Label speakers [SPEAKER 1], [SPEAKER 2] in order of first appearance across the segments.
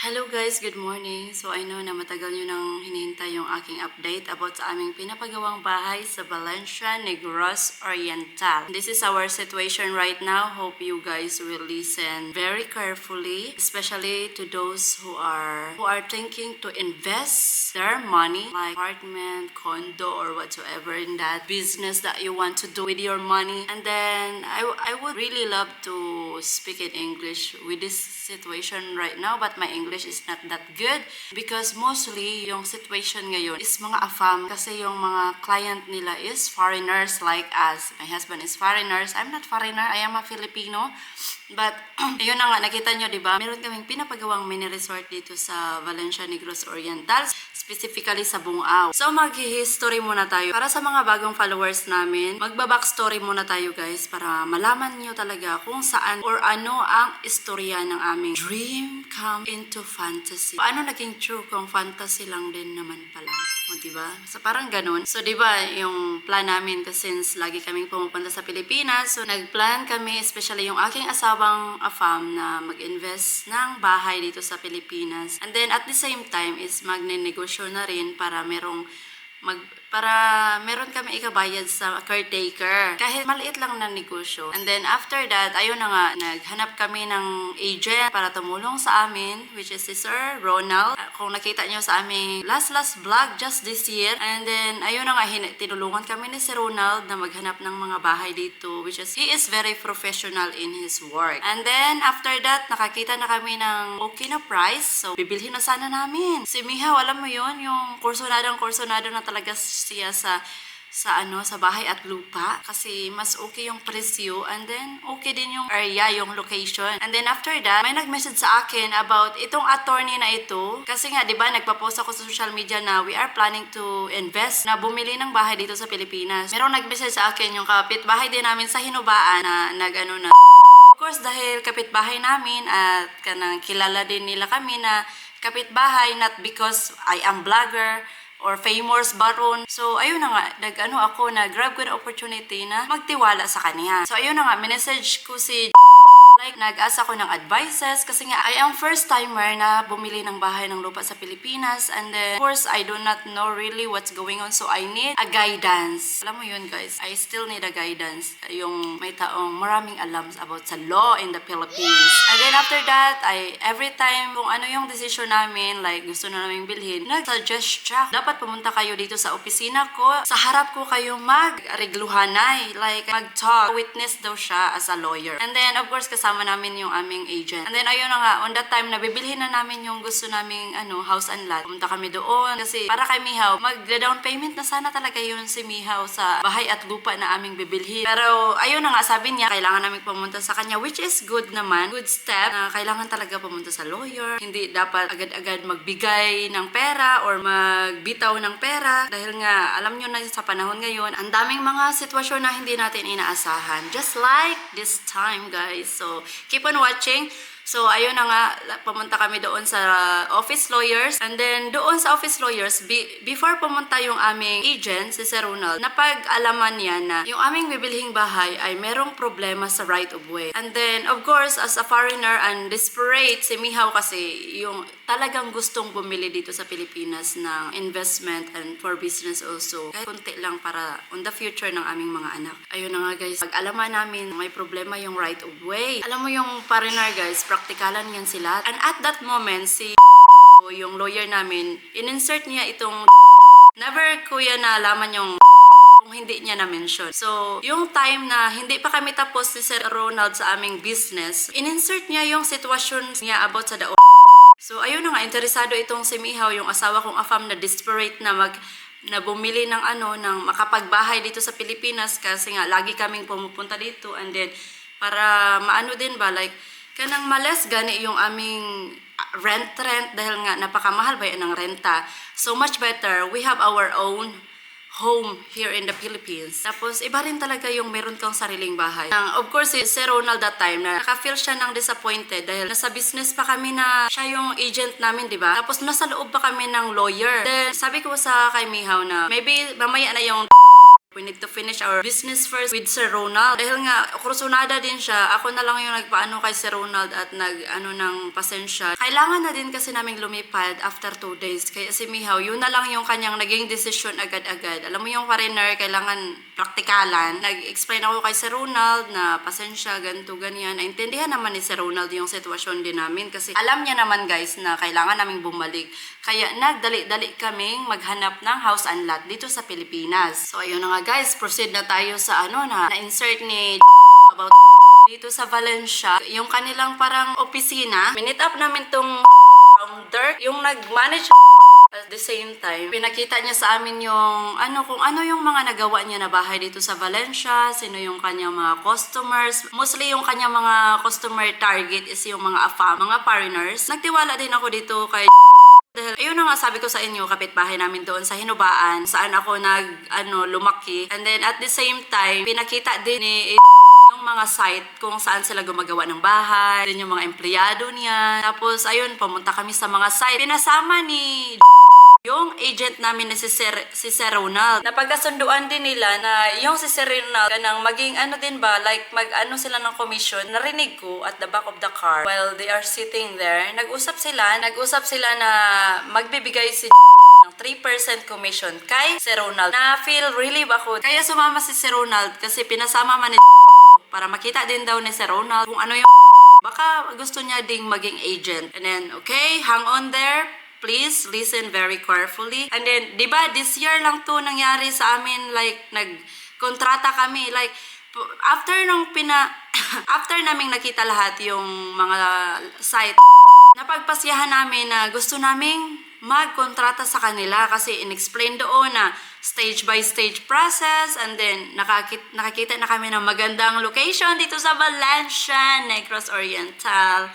[SPEAKER 1] Hello guys, good morning. So I know na matagal nyo nang hinihintay yung aking update about sa aming pinapagawang bahay sa Valencia, Negros Oriental. This is our situation right now. Hope you guys will listen very carefully, especially to those who are thinking to invest their money like apartment, condo or whatsoever in that business that you want to do with your money. And then I would really love to speak in English with this situation right now, but my English is not that good because mostly yung situation ngayon is mga AFAM kasi yung mga client nila is foreigners like us. My husband is foreigners. I'm not foreigner. I am a Filipino. But, ayun na nga, nakita nyo, di ba? Meron kaming pinapagawang mini resort dito sa Valencia, Negros Oriental, specifically sa Bungao. So, mag-history muna tayo. Para sa mga bagong followers namin, magba-backstory muna tayo guys para malaman nyo talaga kung saan or ano ang istorya ng aming dream come into fantasy. Paano naging true kung fantasy lang din naman pala? O, diba? So, parang ganun. So, diba, yung plan namin kasi since lagi kaming pumupunta sa Pilipinas, so nag-plan kami, especially yung aking asawang AFAM na mag-invest ng bahay dito sa Pilipinas. And then, at the same time, is magne-negosyo na rin para meron kami ikabayad sa caretaker. Kahit maliit lang na negosyo. And then after that, ayun na nga, naghanap kami ng agent para tumulong sa amin, which is si Sir Ronald. Kung nakita nyo sa aming last vlog just this year. And then, ayun na nga, tinulungan kami ni Sir Ronald na maghanap ng mga bahay dito, which is, he is very professional in his work. And then, after that, nakakita na kami ng okay na price. So, bibilhin na sana namin. Si Mihaw, alam mo yun, yung kursunado na talaga siya sa bahay at lupa kasi mas okay yung presyo and then okay din yung area, yung location. And then after that, may nag-message sa akin about itong attorney na ito kasi nga 'di ba nagpa-post ako sa social media na we are planning to invest na bumili ng bahay dito sa Pilipinas. Merong nag-message sa akin yung kapitbahay din namin sa Hinubaan na na. Of course, dahil kapitbahay namin at kanang kilala din nila kami na kapitbahay, not because I am vlogger or famous baron. So, ayun na nga, nag-grab ko na opportunity na magtiwala sa kanya. So, ayun na nga, minessage ko si like, nag-asa ko ng advices kasi nga, I am first timer na bumili ng bahay ng lupa sa Pilipinas and then, of course, I do not know really what's going on so I need a guidance. Alam mo yun guys, I still need a guidance. Yung may taong maraming alam about sa law in the Philippines. And then after that, every time kung ano yung decision namin, like gusto na namin bilhin, nag-suggest siya. Dapat pumunta kayo dito sa opisina ko. Sa harap ko kayo mag-regluhanay. Like, mag-talk. Witness daw siya as a lawyer. And then, of course, kasama namin yung aming agent. And then, ayun na nga, on that time, nabibilhin na namin yung gusto naming house and lot. Pumunta kami doon. Kasi, para kay Mihaw, mag-down payment na sana talaga yun si Mihaw sa bahay at lupa na aming bibilhin. Pero, ayun na nga, sabi niya, kailangan namin pumunta sa kanya, which is good naman. Good step na kailangan talaga pumunta sa lawyer. Hindi dapat agad-agad magbigay ng pera or magbitaw ng pera. Dahil nga, alam nyo na sa panahon ngayon, ang daming mga sitwasyon na hindi natin inaasahan. Just like this time, guys. So, keep on watching. So, ayun na nga, pumunta kami doon sa office lawyers. And then, doon sa office lawyers, before pumunta yung aming agent, si Sir Ronald, napag-alaman niya na yung aming bibilhing bahay ay merong problema sa right of way. And then, of course, as a foreigner and desperate, si Mihaw kasi yung talagang gustong bumili dito sa Pilipinas ng investment and for business also. Kahit kunti lang para on the future ng aming mga anak. Ayun na nga guys, pag-alaman namin may problema yung right of way. Alam mo yung foreigner guys, praktikalan yan sila. And at that moment, yung lawyer namin, in-insert niya itong never ko yan nalaman yung kung hindi niya na-mention. So, yung time na hindi pa kami tapos ni Sir Ronald sa aming business, in-insert niya yung sitwasyon niya about sa So, ayun na nga, interesado itong si Mihaw, yung asawa kong AFAM na desperate na bumili ng ng makapagbahay dito sa Pilipinas kasi nga lagi kaming pumupunta dito and then para maano din ba like kanang males gani yung aming rent dahil nga napakamahal ba yan ng renta. So much better we have our own home here in the Philippines. Tapos, iba rin talaga yung meron kang sariling bahay. Of course, si Sir Ronald that time, na naka-feel siya ng disappointed dahil nasa business pa kami na siya yung agent namin, di ba? Tapos, nasa loob pa kami ng lawyer. Then, sabi ko sa kay Mihaw na maybe mamaya na yung We need to finish our business first with Sir Ronald. Dahil nga, kursunada din siya. Ako na lang yung nagpaano kay Sir Ronald at nag-ano ng pasensya. Kailangan na din kasi naming lumipad after 2 days. Kaya si Mihaw, yun na lang yung kanyang naging desisyon agad-agad. Alam mo yung foreigner, kailangan praktikalan. Nag-explain ako kay Sir Ronald na pasensya, ganito, ganyan. Naintindihan naman ni Sir Ronald yung sitwasyon din namin. Kasi alam niya naman guys na kailangan naming bumalik. Kaya nagdali-dali kaming maghanap ng house and lot dito sa Pilipinas. So ayun na nga guys, proceed na tayo sa na-insert ni about dito sa Valencia. Yung kanilang parang opisina. Minute up namin tong founder, yung nag-manage at the same time. Pinakita niya sa amin yung kung ano yung mga nagawa niya na bahay dito sa Valencia, sino yung kanyang mga customers. Mostly yung kanyang mga customer target is yung mga AFAM, mga foreigners. Nagtiwala din ako dito kay dahil ayun na nga sabi ko sa inyo, kapitbahay namin doon sa Hinubaan, saan ako lumaki. And then at the same time, pinakita din ni yung mga site kung saan sila gumagawa ng bahay, din yung mga empleyado niya. Tapos ayun, pumunta kami sa mga site. Pinasama ni yung agent namin na si Sir Ronald. Napagkasunduan din nila na yung si Sir Ronald kanang maging din ba, like sila ng commission. Narinig ko at the back of the car while they are sitting there. Nag-usap sila na magbibigay si ng 3% commission kay Sir Ronald. Na-feel relief ako. Kaya sumama si Sir Ronald kasi pinasama man ni para makita din daw ni Sir Ronald kung ano yung baka gusto niya ding maging agent. And then, okay, hang on there. Please listen very carefully. And then, di ba, this year lang to nangyari sa amin, like, nagkontrata kami, like, after after naming nakita lahat yung mga site, napagpasyahan namin na gusto naming magkontrata sa kanila kasi in-explain doon na stage by stage process, and then nakakita na kami ng magandang location dito sa Valencia, Negros Oriental.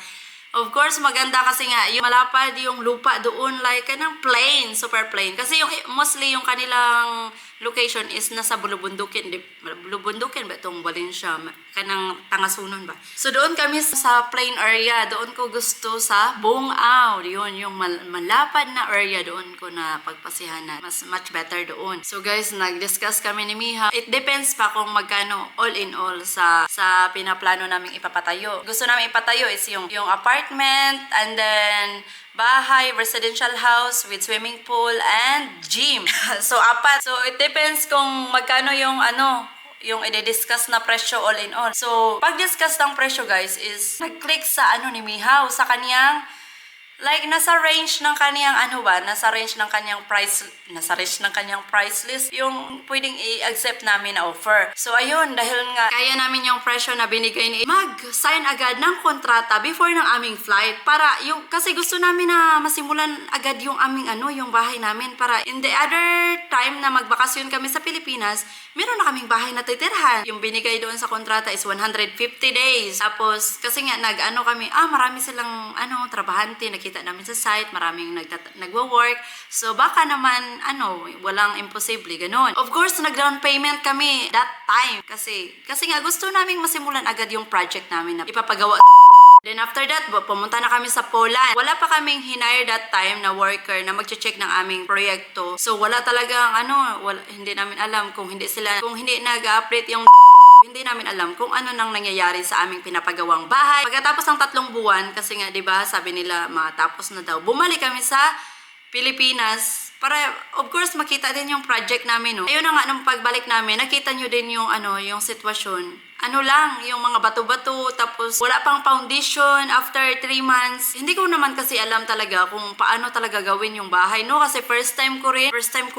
[SPEAKER 1] Of course, maganda kasi nga, yung malapad yung lupa doon, like, kanang plain, super plain. Kasi mostly yung kanilang location is nasa Bulubundukin. Bulubundukin ba itong Valencia? Kanang Tangasunon ba? So, doon kami sa plain area. Doon ko gusto sa Bungao. Yun, yung malapad na area doon ko na pagpasihan na. Much better doon. So, guys, nag-discuss kami ni Miha. It depends pa kung magkano all in all sa pinaplano naming ipapatayo. Gusto namin ipatayo is yung apartment, and then bahay, residential house with swimming pool and gym. So, apat. So, it depends kung magkano yung yung i-discuss na presyo all in all. So, pag-discuss ng presyo guys is nag-click sa ni Mihaw, sa kaniyang like nasa range ng kaniyang nasa range ng kanyang price list yung pwedeng i-accept namin na offer. So ayun, dahil nga kaya namin yung presyo na binigay ni mag-sign agad ng kontrata before ng aming flight para yung kasi gusto namin na masimulan agad yung aming yung bahay namin para in the other time na magbakasyon kami sa Pilipinas, meron na kaming bahay na titirhan. Yung binigay doon sa kontrata is 150 days. Tapos kasi nga kami, marami silang trabahante, nakita namin sa site, maraming nagwo-work. So baka naman walang imposible ganon. Of course, nag-down payment kami that time kasi nga gusto naming masimulan agad yung project namin na ipapagawa. Then after that, pumunta na kami sa Poland. Wala pa kaming hinire that time na worker na magche-check ng aming proyekto. So wala talagang hindi namin alam kung hindi nag-update yung hindi namin alam kung ano nang nangyayari sa aming pinapagawang bahay. Pagkatapos ng 3 buwan, kasi nga 'di ba, sabi nila matapos na daw. Bumalik kami sa Pilipinas para of course makita din yung project namin, no. Ayun na nga nung pagbalik namin, nakita nyo din yung yung sitwasyon. Yung mga bato-bato, tapos wala pang foundation after 3 months. Hindi ko naman kasi alam talaga kung paano talaga gawin yung bahay, no? Kasi first time ko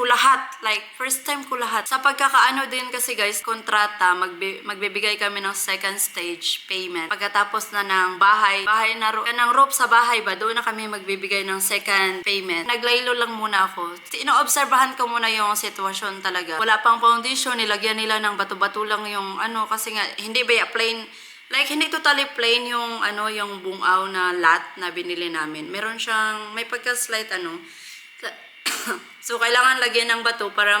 [SPEAKER 1] lahat. Sa pagkakaano din kasi guys, kontrata, magbibigay kami ng second stage payment. Pagkatapos na ng bahay na ng roof sa bahay ba, doon na kami magbibigay ng second payment. Naglaylo lang muna ako. Inoobserbahan ko muna yung sitwasyon talaga. Wala pang foundation, nilagyan nila ng bato-bato lang yung kasi nga hindi ba plain, like hindi totally plain yung yung Bungao na lot na binili namin. Meron siyang may pagka-slight So kailangan lagyan ng bato para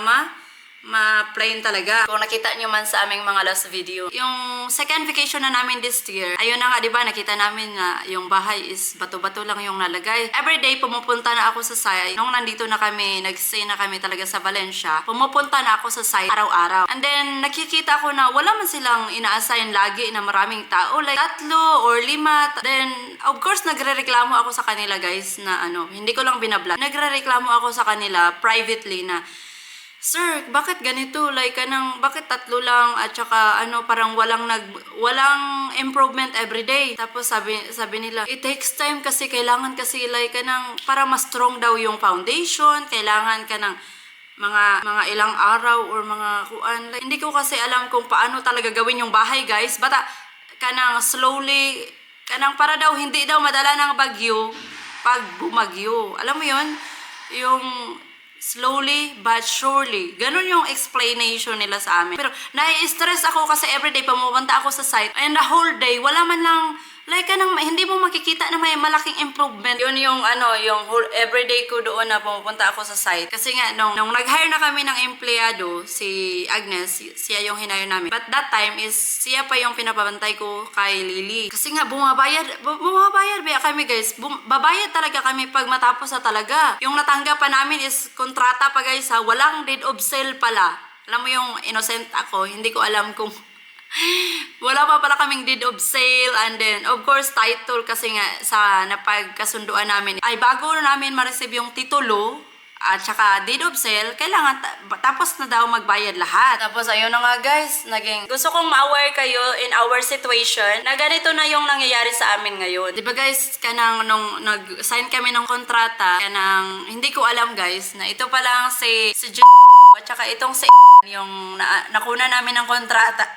[SPEAKER 1] ma-plain talaga. Kung nakita nyo man sa aming mga last video. Yung second vacation na namin this year, ayun na nga, di ba, nakita namin na yung bahay is bato-bato lang yung nalagay. Everyday, pumupunta na ako sa site. Nung nandito na kami, nag-stay na kami talaga sa Valencia, pumupunta na ako sa site araw-araw. And then, nakikita ko na wala man silang ina-assign lagi na maraming tao. Like, 3 or 5. Then, of course, nagre-reklamo ako sa kanila, guys, na hindi ko lang binablog. Nagre-reklamo ako sa kanila privately na, Sir, bakit ganito? Like, bakit 3 lang at saka parang walang improvement every day. Tapos sabi nila, it takes time kasi kailangan kasi like para mas strong daw yung foundation, kailangan ka ng mga ilang araw or mga kuan. Like, hindi ko kasi alam kung paano talaga gawin yung bahay, guys. Bata slowly para daw hindi daw madala ng bagyo pag bumagyo. Alam mo 'yon? Yung slowly but surely. Ganun yung explanation nila sa amin. Pero nai-stress ako kasi everyday pumupunta ako sa site and the whole day wala man lang like hindi mo makikita na may malaking improvement. Yun yung yung whole everyday ko doon na pumupunta ako sa site. Kasi nga nung nag-hire na kami ng empleyado, si Agnes, siya yung hinayo namin. But that time is siya pa yung pinapabantay ko kay Lily. Kasi nga bumabayad ba kami, guys. Babayad talaga kami pag matapos na talaga. Yung natanggap pa namin is kontrata pa, guys, ha. Walang deed of sale pala. Alam mo yung innocent ako, hindi ko alam kung wala pa pala kaming deed of sale, and then of course title kasi nga sa napagkasunduan namin ay bago namin ma-receive yung titulo at saka deed of sale, kailangan tapos na daw magbayad lahat. Tapos ayun na nga, guys, gusto kong ma-aware kayo in our situation na ganito na yung nangyayari sa amin ngayon. Diba, guys, nung nag-sign kami ng kontrata, hindi ko alam, guys, na ito pa lang si at saka itong si yung nakuna namin ng kontrata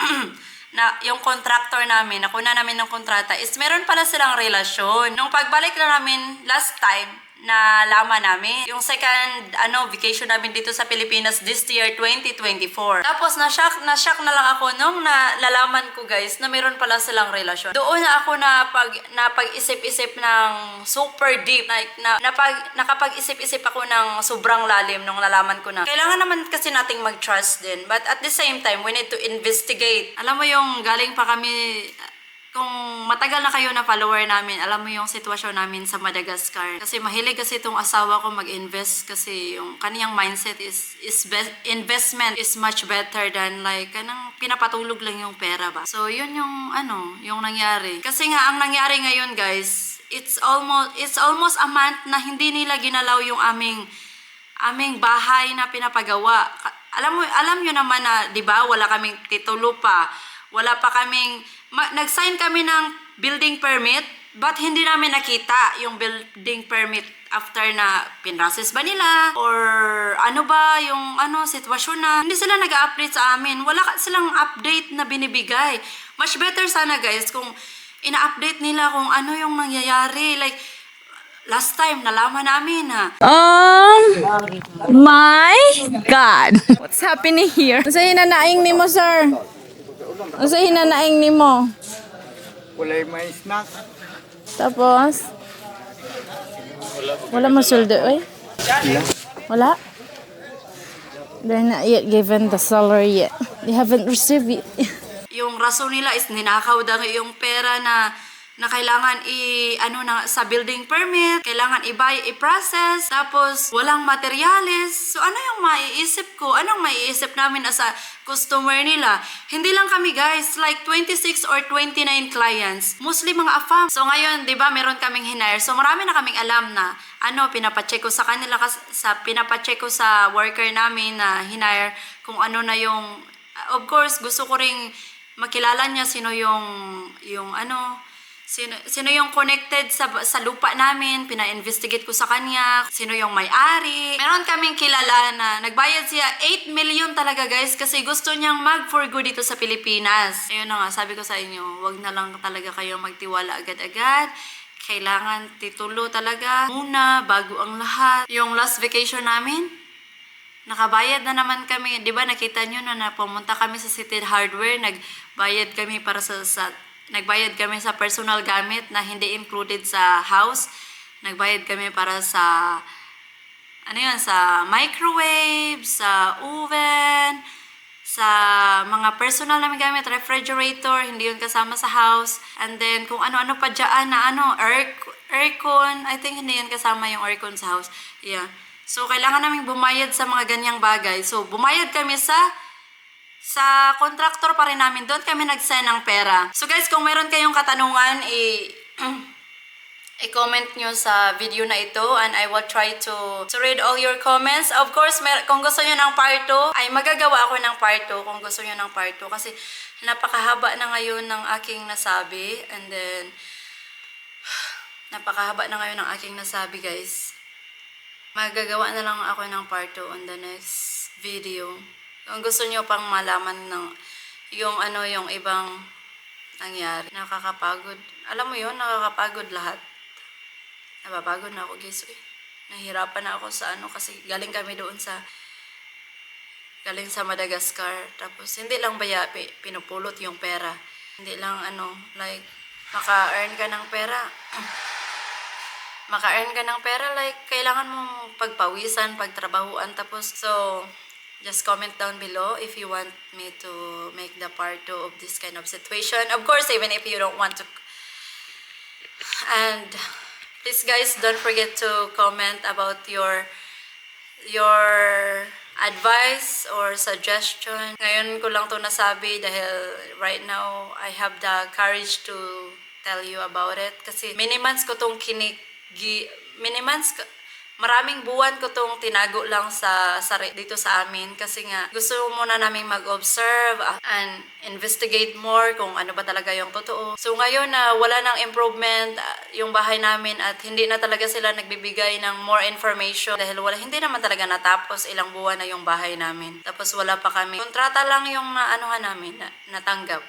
[SPEAKER 1] na yung contractor namin, nakuna namin ng kontrata is meron pala silang relasyon. Nung pagbalik na namin last time, na lama namin yung second vacation namin dito sa Pilipinas this year 2024. Tapos na-shock na lang ako nung nalalaman ko, guys, na meron pala silang relasyon. Doon na ako napag-isip-isip ng super deep, like nakapag-isip-isip ako ng sobrang lalim nung nalaman ko na kailangan naman kasi nating mag-trust din, but at the same time we need to investigate. Alam mo yung galing pa kami, kung matagal na kayo na follower namin, alam mo yung sitwasyon namin sa Madagascar. Kasi mahilig kasi itong asawa ko mag-invest kasi yung kaniyang mindset is investment is much better than like pinapatulog lang yung pera ba. So yun yung yung nangyari. Kasi nga ang nangyari ngayon, guys, it's almost a month na hindi nila ginalaw yung aming bahay na pinapagawa. Alam nyo naman na, 'di ba, wala kaming titulo pa. Wala pa kaming nag-sign kami ng building permit, but hindi namin nakita yung building permit after na pinrocess ba nila or yung sitwasyon na hindi sila nag-update sa amin. Wala silang update na binibigay. Much better sana, guys, kung ina-update nila kung ano yung nangyayari. Like last time nalaman namin na
[SPEAKER 2] My God. What's happening here? Sa hinanaing ni mo, sir? Sa hinanaing ni mo?
[SPEAKER 3] Walay may snack.
[SPEAKER 2] Tapos? Wala mo sweldo, eh? Wala? They're not yet given the salary yet. They haven't received it.
[SPEAKER 1] yung rason nila is ninakaw daw yung pera na kailangan sa building permit, kailangan i-process, tapos walang materyales. So ano yung maiisip ko? Anong maiisip namin as a customer nila? Hindi lang kami, guys, like 26 or 29 clients, mostly mga AFAM. So ngayon, 'di ba, meron kaming hinire. So marami na kaming alam na pinapacheck ko sa kanila, pinapacheck ko sa worker namin na hinire kung ano na yung, of course, gusto ko ring makilala niya sino sino yung connected sa lupa namin, pina-investigate ko sa kanya, sino yung may-ari. Meron kaming kilala na nagbayad siya 8 million talaga, guys, kasi gusto niyang mag-for good dito sa Pilipinas. Ayun na nga, sabi ko sa inyo, wag na lang talaga kayo magtiwala agad-agad. Kailangan titulo talaga muna bago ang lahat. Yung last vacation namin, nakabayad na naman kami. Di ba nakita nyo na pumunta kami sa City Hardware, nagbayad kami sa personal gamit na hindi included sa house. Nagbayad kami para sa ano yun, sa microwave, sa oven, sa mga personal namin gamit, refrigerator, hindi yun kasama sa house. And then, kung ano-ano pa dyan na aircon, I think hindi yun kasama yung aircon sa house. Yeah. So, kailangan namin bumayad sa mga ganyang bagay. So, bumayad kami sa contractor pa rin namin. Doon kami nag-send ng pera. So, guys, kung meron kayong katanungan, i-comment nyo sa video na ito and I will try to read all your comments. Of course, kung gusto nyo ng part 2, ay magagawa ako ng part 2 kung gusto nyo ng part 2 kasi napakahaba na ngayon ng aking nasabi and then napakahaba na ngayon ng aking nasabi, guys. Magagawa na lang ako ng part 2 on the next video. Kung gusto nyo pang malaman ng yung ibang nangyari, nakakapagod. Alam mo yun, nakakapagod lahat. Napapagod na ako, guys. Nahihirapan na ako sa kasi galing kami doon galing sa Madagascar. Tapos, hindi lang pinupulot yung pera. Hindi lang like, maka-earn ka ng pera. Maka-earn ka ng pera, like, kailangan mong pagpawisan, pagtrabahuan. Tapos, so, just comment down below if you want me to make the part 2 of this kind of situation. Of course, even if you don't want to. And please, guys, don't forget to comment about your advice or suggestion. Ngayon ko lang to nasabi dahil right now I have the courage to tell you about it. Kasi many months ko tong maraming buwan ko tong tinago lang dito sa amin kasi nga gusto muna namin mag-observe and investigate more kung ano ba talaga yung totoo. So ngayon na wala nang improvement yung bahay namin at hindi na talaga sila nagbibigay ng more information dahil hindi naman talaga natapos, ilang buwan na yung bahay namin. Tapos wala pa kami. Kontrata lang yung natanggap.